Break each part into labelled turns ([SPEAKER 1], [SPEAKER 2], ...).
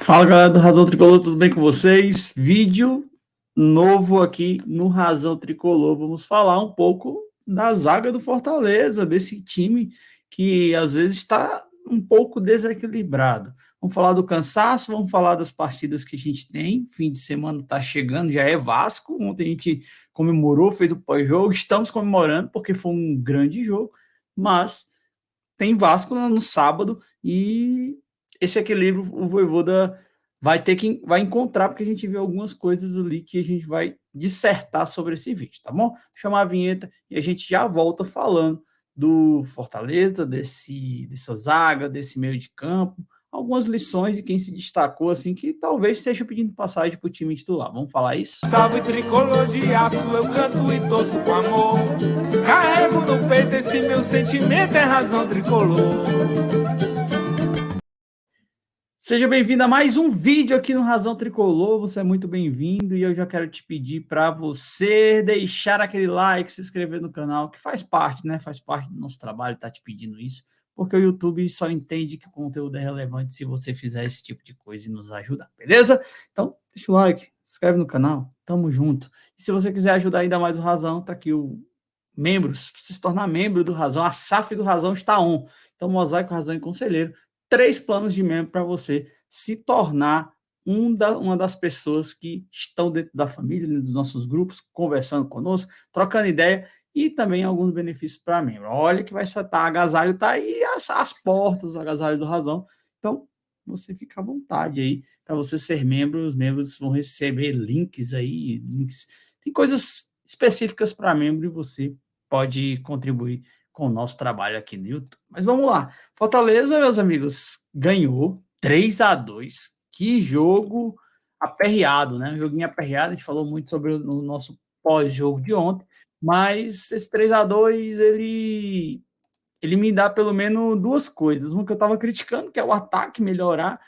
[SPEAKER 1] Fala, galera do Razão Tricolor, tudo bem com vocês? Vídeo novo aqui no Razão Tricolor. Vamos falar um pouco da zaga do Fortaleza, desse time que às vezes está um pouco desequilibrado. Vamos falar do cansaço, vamos falar das partidas que a gente tem. Fim de semana está chegando, já é Vasco. Ontem a gente comemorou, fez o pós-jogo. Estamos comemorando porque foi um grande jogo, mas tem Vasco no sábado e esse equilíbrio o Vojvoda vai encontrar, porque a gente viu algumas coisas ali que a gente vai dissertar sobre esse vídeo, tá bom? Vou chamar a vinheta e a gente já volta falando do Fortaleza, dessa zaga, desse meio de campo, algumas lições de quem se destacou, assim, que talvez esteja pedindo passagem para o time titular. Vamos falar isso?
[SPEAKER 2] Salve tricolor de aço, eu canto e torço com amor. Carrego no peito esse meu sentimento, é razão tricolor.
[SPEAKER 1] Seja bem-vindo a mais um vídeo aqui no Razão Tricolor, você é muito bem-vindo e eu já quero te pedir para você deixar aquele like, se inscrever no canal, que faz parte, né? Faz parte do nosso trabalho, tá te pedindo isso, porque o YouTube só entende que o conteúdo é relevante se você fizer esse tipo de coisa e nos ajudar, beleza? Então, deixa o like, se inscreve no canal, tamo junto. E se você quiser ajudar ainda mais o Razão, tá aqui o membros, para você se tornar membro do Razão, a SAF do Razão está on. Então, Mosaico, Razão e Conselheiro, 3 planos de membro para você se tornar uma das pessoas que estão dentro da família, dentro dos nossos grupos, conversando conosco, trocando ideia e também alguns benefícios para membro. Olha que vai estar, agasalho está aí as portas do agasalho do Razão. Então, você fica à vontade aí para você ser membro. Os membros vão receber links aí, tem coisas específicas para membro e você pode contribuir com o nosso trabalho aqui no YouTube. Mas vamos lá. Fortaleza, meus amigos, ganhou 3-2. Que jogo aperreado, né? Um joguinho aperreado. A gente falou muito sobre o nosso pós-jogo de ontem, mas esse 3-2 ele me dá pelo menos duas coisas. Uma que eu estava criticando, que é o ataque melhorar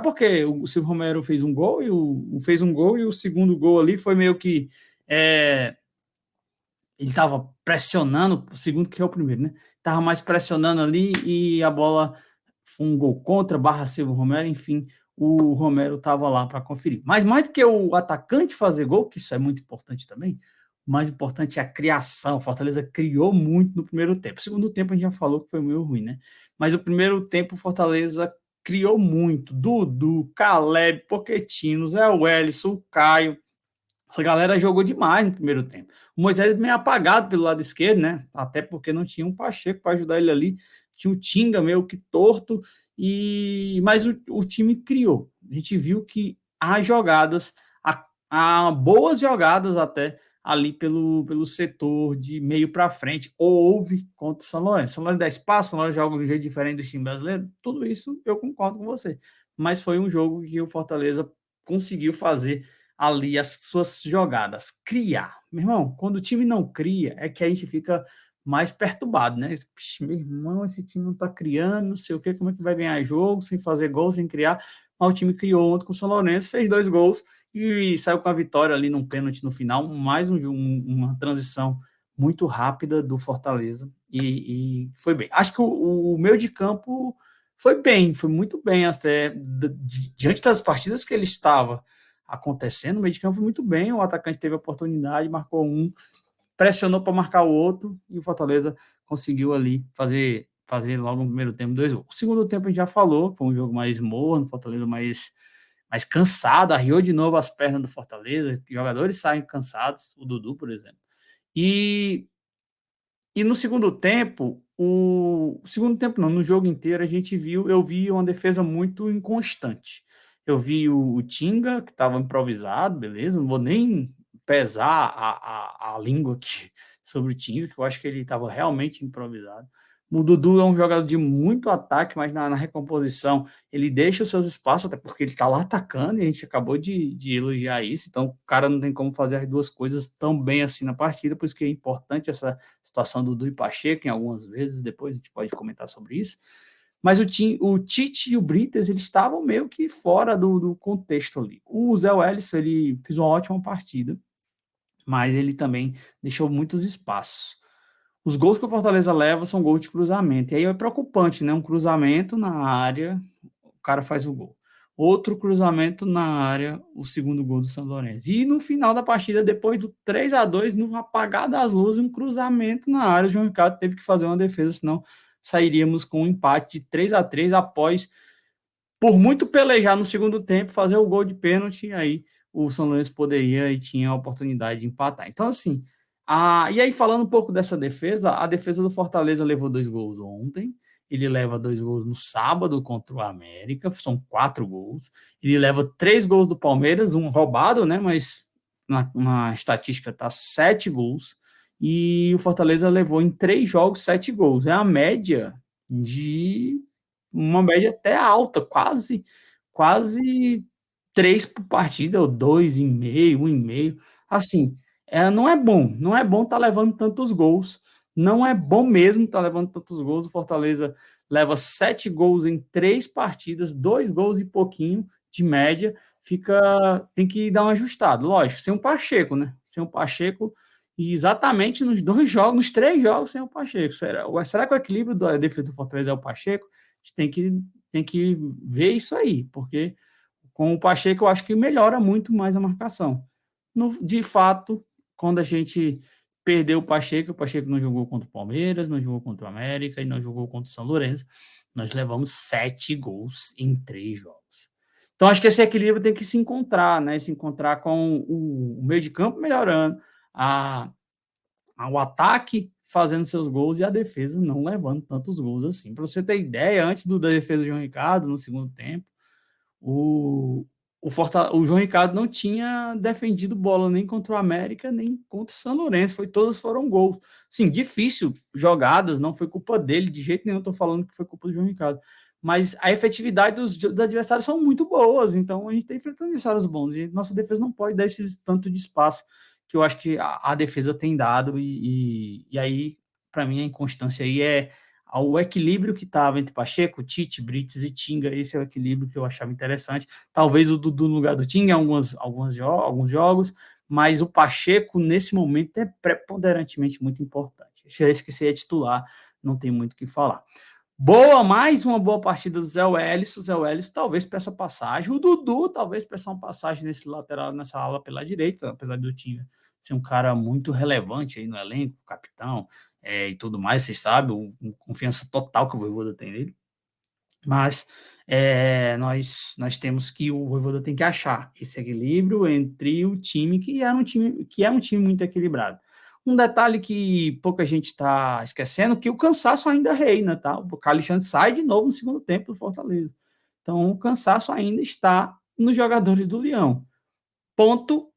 [SPEAKER 1] porque o Silvio Romero fez um gol e o segundo gol ali foi meio que ele estava pressionando, o segundo que é o primeiro, né? Estava mais pressionando ali e a bola foi um gol contra, barra Silvio Romero, enfim, o Romero estava lá para conferir. Mas mais do que o atacante fazer gol, que isso é muito importante também, o mais importante é a criação. O Fortaleza criou muito no primeiro tempo. O segundo tempo a gente já falou que foi meio ruim, né? Mas o primeiro tempo o Fortaleza criou muito. Dudu, Caleb, Pochettino, Zé Wellison, o Caio. Essa galera jogou demais no primeiro tempo. O Moisés meio apagado pelo lado esquerdo, né? Até porque não tinha um Pacheco para ajudar ele ali. Tinha o Tinga meio que torto, mas o time criou. A gente viu que há jogadas, há boas jogadas até ali pelo setor de meio para frente. Houve contra o São Lourenço. São Lourenço dá espaço, São Lourenço joga de um jeito diferente do time brasileiro. Tudo isso eu concordo com você. Mas foi um jogo que o Fortaleza conseguiu fazer ali as suas jogadas, criar. Meu irmão, quando o time não cria, é que a gente fica mais perturbado, né? Puxa, meu irmão, esse time não tá criando, não sei o quê, como é que vai ganhar jogo, sem fazer gol, sem criar. Mas o time criou ontem com o São Lourenço, fez 2 gols e saiu com a vitória ali num pênalti no final, mais uma transição muito rápida do Fortaleza e foi bem. Acho que o meio de campo foi bem, foi muito bem até diante das partidas que ele estava acontecendo, o meio de campo foi muito bem, o atacante teve a oportunidade, marcou um, pressionou para marcar o outro, e o Fortaleza conseguiu ali fazer logo no primeiro tempo 2 gols. O segundo tempo a gente já falou, foi um jogo mais morno, Fortaleza mais cansado, arriou de novo as pernas do Fortaleza, jogadores saem cansados, o Dudu, por exemplo. E no segundo tempo, segundo tempo não, no jogo inteiro eu vi uma defesa muito inconstante. Eu vi o Tinga, que estava improvisado, beleza, não vou nem pesar a língua aqui sobre o Tinga, que eu acho que ele estava realmente improvisado. O Dudu é um jogador de muito ataque, mas na recomposição ele deixa os seus espaços, até porque ele está lá atacando, e a gente acabou de elogiar isso, então o cara não tem como fazer as duas coisas tão bem assim na partida, por isso que é importante essa situação do Dudu e Pacheco em algumas vezes, depois a gente pode comentar sobre isso, mas o Tite e o Brites, eles estavam meio que fora do contexto ali. O Zé Wellison, ele fez uma ótima partida, mas ele também deixou muitos espaços. Os gols que o Fortaleza leva são gols de cruzamento, e aí é preocupante, né? Um cruzamento na área, o cara faz o gol. outro cruzamento na área, o segundo gol do São Lourenço. E no final da partida, depois do 3-2, no apagar das luzes, um cruzamento na área, o João Ricardo teve que fazer uma defesa, senão sairíamos com um empate de 3-3 após, por muito pelejar no segundo tempo, fazer o gol de pênalti, e aí o São Lourenço poderia e tinha a oportunidade de empatar. Então, assim, e aí falando um pouco dessa defesa, a defesa do Fortaleza levou 2 gols ontem, ele leva 2 gols no sábado contra o América, são 4 gols. Ele leva 3 gols do Palmeiras, um roubado, né? Mas na estatística tá 7 gols. E o Fortaleza levou em 3 jogos 7 gols. É a média de uma média até alta, quase 3 por partida, ou 2,5, 1,5. Assim, não é bom estar levando tantos gols. Não é bom mesmo estar levando tantos gols. O Fortaleza leva 7 gols em 3 partidas, 2 gols e pouquinho de média. Tem que dar um ajustado, lógico, sem o Pacheco, né? Sem o Pacheco, e exatamente nos 2 jogos, nos 3 jogos sem o Pacheco. Será que o equilíbrio da defesa do Fortaleza é o Pacheco? A gente tem que ver isso aí, porque com o Pacheco eu acho que melhora muito mais a marcação. De fato, quando a gente perdeu o Pacheco não jogou contra o Palmeiras, não jogou contra o América e não jogou contra o São Lourenço. Nós levamos 7 gols em 3 jogos. Então, acho que esse equilíbrio tem que se encontrar, né? Se encontrar com o meio de campo melhorando, o ataque fazendo seus gols e a defesa não levando tantos gols assim. Para você ter ideia, antes da defesa do João Ricardo, no segundo tempo, o João Ricardo não tinha defendido bola nem contra o América, nem contra o São Lourenço. Todos foram gols. Sim, difícil, jogadas, não foi culpa dele, de jeito nenhum estou falando que foi culpa do João Ricardo. Mas a efetividade dos adversários são muito boas, então a gente está enfrentando adversários bons, e nossa defesa não pode dar esse tanto de espaço que eu acho que a defesa tem dado, e aí, para mim, a inconstância aí é o equilíbrio que estava entre Pacheco, Tite, Brites e Tinga. Esse é o equilíbrio que eu achava interessante. Talvez o Dudu no lugar do Tinga em alguns jogos, mas o Pacheco, nesse momento, é preponderantemente muito importante. Se eu esquecer, é titular, não tem muito o que falar. Mais uma boa partida do Zé Welles. O Zé Welles talvez peça passagem. O Dudu talvez peça uma passagem nesse lateral, nessa ala pela direita, apesar do Tinga ser um cara muito relevante aí no elenco, capitão, e tudo mais, vocês sabem, confiança total que o Vojvoda tem nele. Mas nós temos que o Vojvoda tem que achar esse equilíbrio entre o time, que é um time muito equilibrado. Um detalhe que pouca gente está esquecendo, que o cansaço ainda reina, tá? O Alexandre sai de novo no segundo tempo do Fortaleza. Então, o cansaço ainda está nos jogadores do Leão. Ponto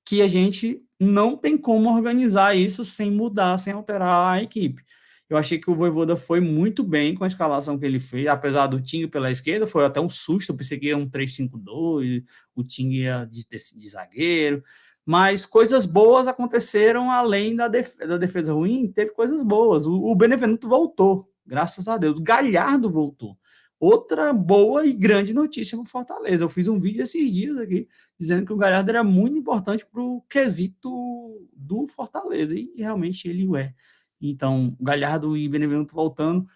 [SPEAKER 1] que a gente não tem como organizar isso sem mudar, sem alterar a equipe. Eu achei que o Vojvoda foi muito bem com a escalação que ele fez, apesar do Tinga pela esquerda, foi até um susto, eu pensei que ia um 3-5-2, o Tinga ia de zagueiro, mas coisas boas aconteceram além da defesa ruim, teve coisas boas. O Benevenuto voltou, graças a Deus. O Galhardo voltou. Outra boa e grande notícia no Fortaleza. Eu fiz um vídeo esses dias aqui dizendo que o Galhardo era muito importante para o quesito do Fortaleza, e realmente ele o é. Então, Galhardo e Benevenuto voltando.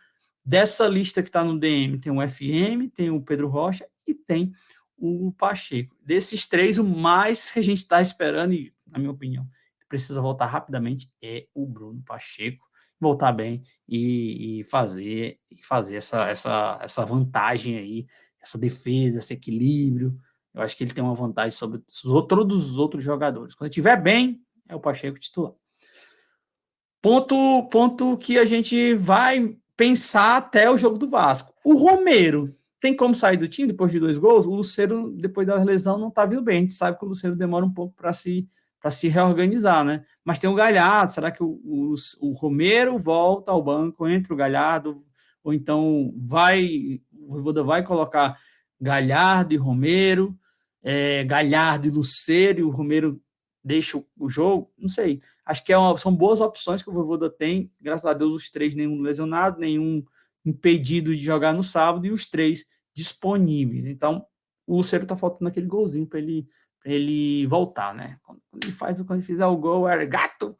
[SPEAKER 1] Dessa lista que está no DM, tem o FM, tem o Pedro Rocha e tem o Pacheco. Desses 3, o mais que a gente está esperando, e na minha opinião, precisa voltar rapidamente, é o Bruno Pacheco voltar bem e fazer essa vantagem aí, essa defesa, esse equilíbrio. Eu acho que ele tem uma vantagem sobre todos os outros jogadores. Quando estiver bem, é o Pacheco titular. Ponto que a gente vai pensar até o jogo do Vasco. O Romero tem como sair do time depois de 2 gols? O Lucero, depois da lesão, não está vindo bem. A gente sabe que o Lucero demora um pouco para se reorganizar, né? Mas tem o Galhardo. Será que o Romero volta ao banco, entra o Galhardo? Ou então o Vojvoda vai colocar Galhardo e Romero, Galhardo e Lucero, e o Romero deixa o jogo? Não sei. Acho que são boas opções que o Vojvoda tem. Graças a Deus, os 3, nenhum lesionado, nenhum impedido de jogar no sábado, e os 3 disponíveis. Então, o Lucero tá faltando aquele golzinho para ele voltar, né? Quando ele fizer o gol, o gato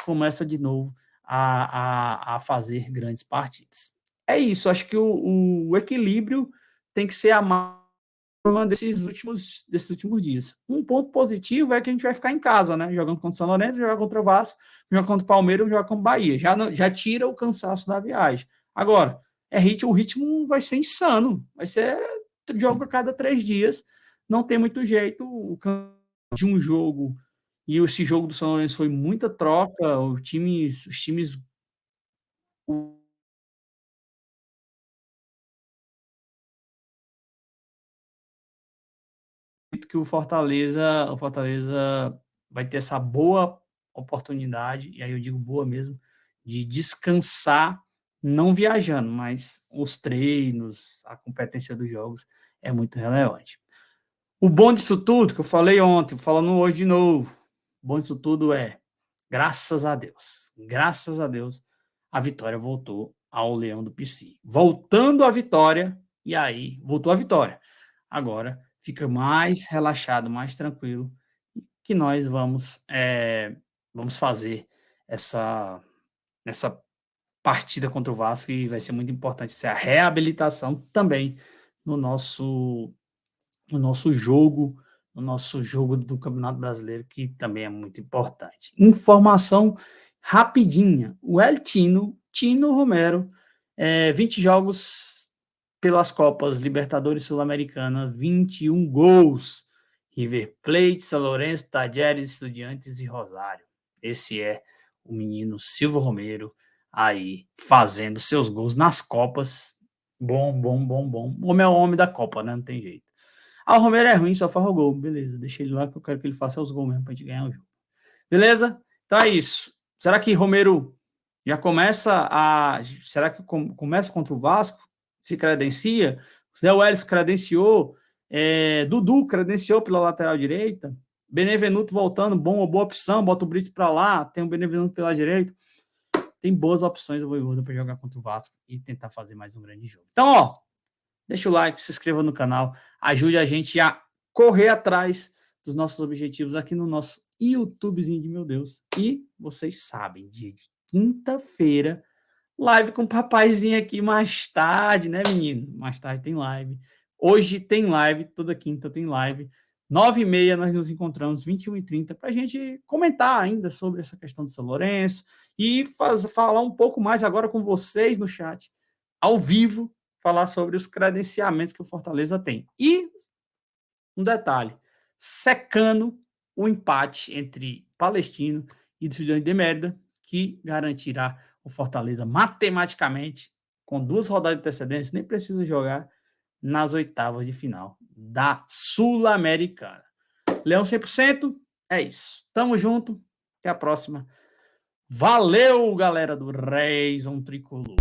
[SPEAKER 1] começa de novo a fazer grandes partidas. É isso, acho que o equilíbrio tem que ser a desses últimos dias. Um ponto positivo é que a gente vai ficar em casa, né? Jogando contra o São Lourenço, jogar contra o Vasco, jogar contra o Palmeiras, jogar contra o Bahia. Já tira o cansaço da viagem. Agora, o ritmo vai ser insano. Vai ser jogo a cada 3 dias. Não tem muito jeito. O de um jogo, e esse jogo do São Lourenço foi muita troca. Os times que o Fortaleza vai ter essa boa oportunidade, e aí eu digo boa mesmo, de descansar, não viajando, mas os treinos, a competência dos jogos é muito relevante. O bom disso tudo, que eu falei ontem, falando hoje de novo, o bom disso tudo é, graças a Deus, a vitória voltou ao Leão do Pici. Voltando a vitória, e aí, voltou a vitória. Agora, fica mais relaxado, mais tranquilo, que nós vamos fazer essa partida contra o Vasco, e vai ser muito importante ser a reabilitação também no nosso jogo do Campeonato Brasileiro, que também é muito importante. Informação rapidinha, o Tino Romero, 20 jogos pelas Copas Libertadores Sul-Americana, 21 gols, River Plate, São Lourenço, Talleres, Estudiantes e Rosário. Esse é o menino Silvio Romero, aí fazendo seus gols nas Copas. Bom. O homem é o homem da Copa, né? Não tem jeito. O Romero é ruim, só faz o gol. Beleza, deixa ele lá que eu quero que ele faça os gols mesmo pra gente ganhar o jogo. Beleza? Então é isso. Será que Romero já começa Será que começa contra o Vasco? Se credencia? O Zé Welles credenciou. Dudu credenciou pela lateral direita. Benevenuto voltando, boa opção. Bota o Brito pra lá. Tem o Benevenuto pela direita. Tem boas opções o Vojvoda para jogar contra o Vasco e tentar fazer mais um grande jogo. Então, deixa o like, se inscreva no canal, ajude a gente a correr atrás dos nossos objetivos aqui no nosso YouTubezinho de meu Deus. E vocês sabem, dia de quinta-feira, live com o papaizinho aqui mais tarde, né, menino? Mais tarde tem live. Hoje tem live, toda quinta tem live. 9h30 nós nos encontramos, 21h30, para a gente comentar ainda sobre essa questão do São Lourenço e falar um pouco mais agora com vocês no chat, ao vivo, falar sobre os credenciamentos que o Fortaleza tem. E um detalhe, secando o empate entre Palestino e Estudiantes de Mérida, que garantirá o Fortaleza matematicamente, com 2 rodadas de antecedência, nem precisa jogar nas oitavas de final da Sul-Americana. Leão 100%, é isso. Tamo junto, até a próxima. Valeu, galera do Reis, Tricolor.